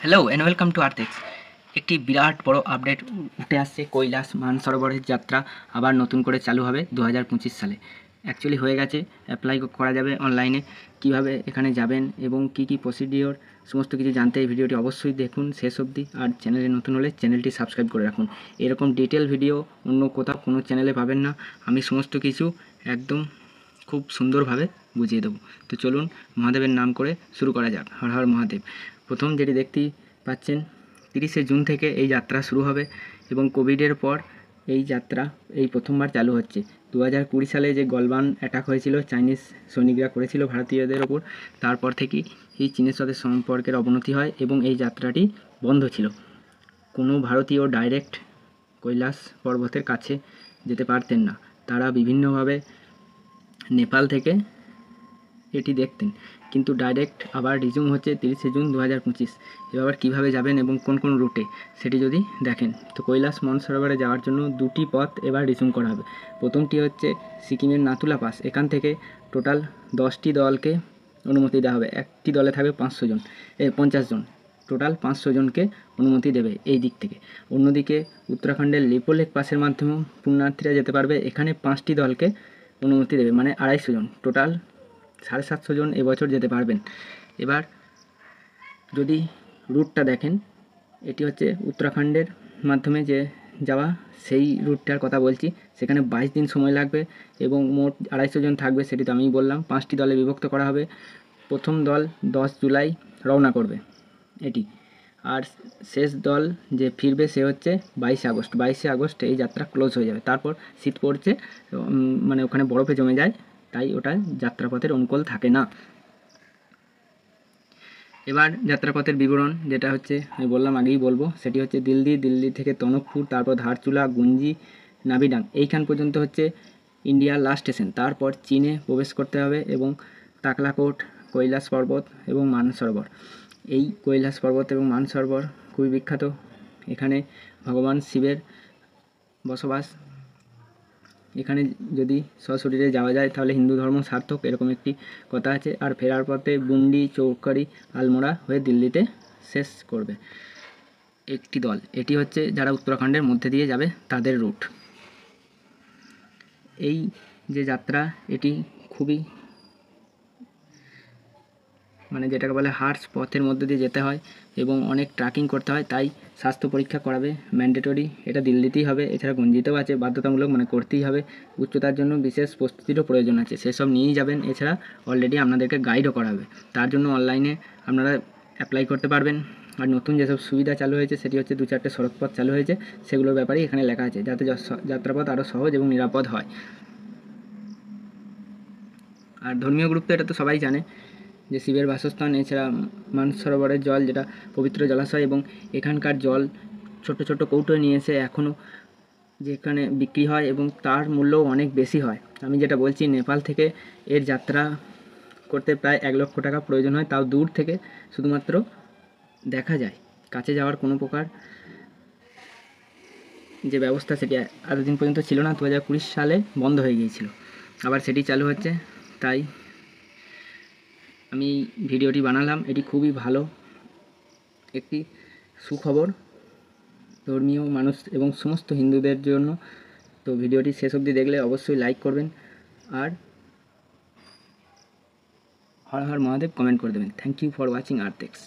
Hello and welcome to Earthex. একটি বিরাট বড় আপডেট উঠে আসছে। কৈলাস মানসরোবরের যাত্রা আবার নতুন করে চালু হবে 2025 সালে। অ্যাকচুয়ালি হয়ে গেছে, অ্যাপ্লাই করা যাবে অনলাইনে। কিভাবে এখানে যাবেন এবং কি কি প্রসিডিওর সমস্ত কিছু জানতে এই ভিডিওটি অবশ্যই দেখুন শেষ অবধি। আর চ্যানেলে নতুন হলে চ্যানেলটি সাবস্ক্রাইব করে রাখুন। এরকম ডিটেল ভিডিও অন্য কোথাও কোনো চ্যানেলে পাবেন না। আমি সমস্ত কিছু একদম খুব সুন্দরভাবে বুঝিয়ে দেবো। তো চলুন মহাদেবের নাম করে শুরু করা যাক। হর হর মহাদেব। প্রথম যেটি দেখতেই পাচ্ছেন, 30শে জুন থেকে এই যাত্রা শুরু হবে এবং কোভিডের পর এই যাত্রা এই প্রথমবার চালু হচ্ছে। 2020 সালে যে গলবান অ্যাটাক হয়েছিল, চাইনিজ সৈনিকরা করেছিল ভারতীয়দের ওপর, তারপর থেকেই এই চীনের সাথে সম্পর্কের অবনতি হয় এবং এই যাত্রাটি বন্ধ ছিল। কোনো ভারতীয় ডাইরেক্ট কৈলাস পর্বতের কাছে যেতে পারতেন না। তারা বিভিন্নভাবে নেপাল থেকে এটি দেখতেন, কিন্তু ডাইরেক্ট আবার রিজুম হচ্ছে 30শে জুন 2025। এবার কীভাবে যাবেন এবং কোন কোন রুটে সেটি যদি দেখেন, তো কৈলাস মানসরোবরে যাওয়ার জন্য দুটি পথ এবার রিজুম করা হবে। প্রথমটি হচ্ছে সিকিমের নাথুলা পাস। এখান থেকে টোটাল 10টি দলকে অনুমতি দেওয়া হবে। একটি দলে থাকবে 50 জন, টোটাল 500 জনকে অনুমতি দেবে এই দিক থেকে। অন্যদিকে উত্তরাখণ্ডের লিপোলেক পাসের মাধ্যমেও পুণ্যার্থীরা যেতে পারবে। এখানে 5টি দলকে অনুমতি দেবে, মানে 250 জন, টোটাল 750 জন এবছর যেতে পারবেন। এবার যদি রুটটা দেখেন, এটি হচ্ছে উত্তরাখণ্ডের মাধ্যমে যে যাওয়া, সেই রুটটার কথা বলছি। সেখানে 22 দিন সময় লাগবে এবং মোট 250 জন থাকবে, সেটি তো আমিই বললাম। 5টি দলে বিভক্ত করা হবে। প্রথম দল 10 জুলাই রওনা করবে এটি, আর শেষ দল যে ফিরবে সে হচ্ছে 22শে আগস্ট। 22শে আগস্ট এই যাত্রা ক্লোজ হয়ে যাবে। তারপর শীত পড়ছে, মানে ওখানে বরফে জমে যায়, তাই ওটা যাত্রাপথের অনুকূল থাকে না। এবার যাত্রাপথের বিবরণ যেটা হচ্ছে আমি বললাম, আগেই বলবো, সেটি হচ্ছে দিল্লি থেকে টনকপুর, তারপর ধারচুলা, গুঞ্জি, নাবিডাং, এইখান পর্যন্ত হচ্ছে ইন্ডিয়ার লাস্ট স্টেশন। তারপর চীনে প্রবেশ করতে হবে এবং তাকলাকোট, কৈলাস পর্বত এবং মানসরোবর। এই কৈলাস পর্বত এবং মানসরোবর খুবই বিখ্যাত। এখানে ভগবান শিবের বসবাস। এখানে যদি সশরীরে যাওয়া যায় তাহলে হিন্দু ধর্ম সার্থক, এরকম একটি কথা আছে। আর ফেরার পথে বুন্ডি, চৌকারি, আলমোড়া হয়ে দিল্লিতে শেষ করবে একটি দল। এটি হচ্ছে যারা উত্তরাখণ্ডের মধ্যে দিয়ে যাবে তাদের রুট। এই যে যাত্রা, এটি খুবই মানে যেটাকে বলে হার্স পথের মধ্যে দিয়ে যেতে হয় এবং অনেক ট্রাকিং করতে হয়, তাই স্বাস্থ্য পরীক্ষা করাবে ম্যান্ডেটরি। এটা দিল্লিতেই হবে, এছাড়া গঞ্জিতেও আছে, বাধ্যতামূলক, মানে করতেই হবে। উচ্চতার জন্য বিশেষ প্রস্তুতিরও প্রয়োজন আছে, সেসব নিয়েই যাবেন। এছাড়া অলরেডি আপনাদেরকে গাইডও করা হবে, তার জন্য অনলাইনে আপনারা অ্যাপ্লাই করতে পারবেন। আর নতুন যেসব সুবিধা চালু হয়েছে সেটি হচ্ছে 2-4টে সড়কপথ চালু হয়েছে, সেগুলোর ব্যাপারেই এখানে লেখা আছে, যাতে যাত্রাপথ আরও সহজ এবং নিরাপদ হয়। আর ধর্মীয় গুরুত্ব এটা তো সবাই জানে, যে শিবের বাসস্থান। এছাড়া মানসরোবরের জল যেটা পবিত্র জলাশয়, এবং এখানকার জল ছোট ছোট কৌটোয় নিয়ে এসে এখনও যেখানে বিক্রি হয় এবং তার মূল্যও অনেক বেশি হয়। আমি যেটা বলছি, নেপাল থেকে এর যাত্রা করতে প্রায় 1 লক্ষ টাকা প্রয়োজন হয়, তাও দূর থেকে শুধুমাত্র দেখা যায়। কাছে যাওয়ার কোনো প্রকার যে ব্যবস্থা সেটি এতদিন পর্যন্ত ছিল না। 2020 সালে বন্ধ হয়ে গিয়েছিল, আবার সেটি চালু হচ্ছে। তাই আমি ভিডিওটি বানালাম। এটি খুবই ভালো একটি সুখবর ধর্মীয় মানুষ এবং সমস্ত হিন্দুদের জন্য। তো ভিডিওটি শেষ অবধি দেখলে অবশ্যই লাইক করবেন আর হর হর মহাদেব কমেন্ট করে দেবেন। Thank you for watching আর্থেক্স।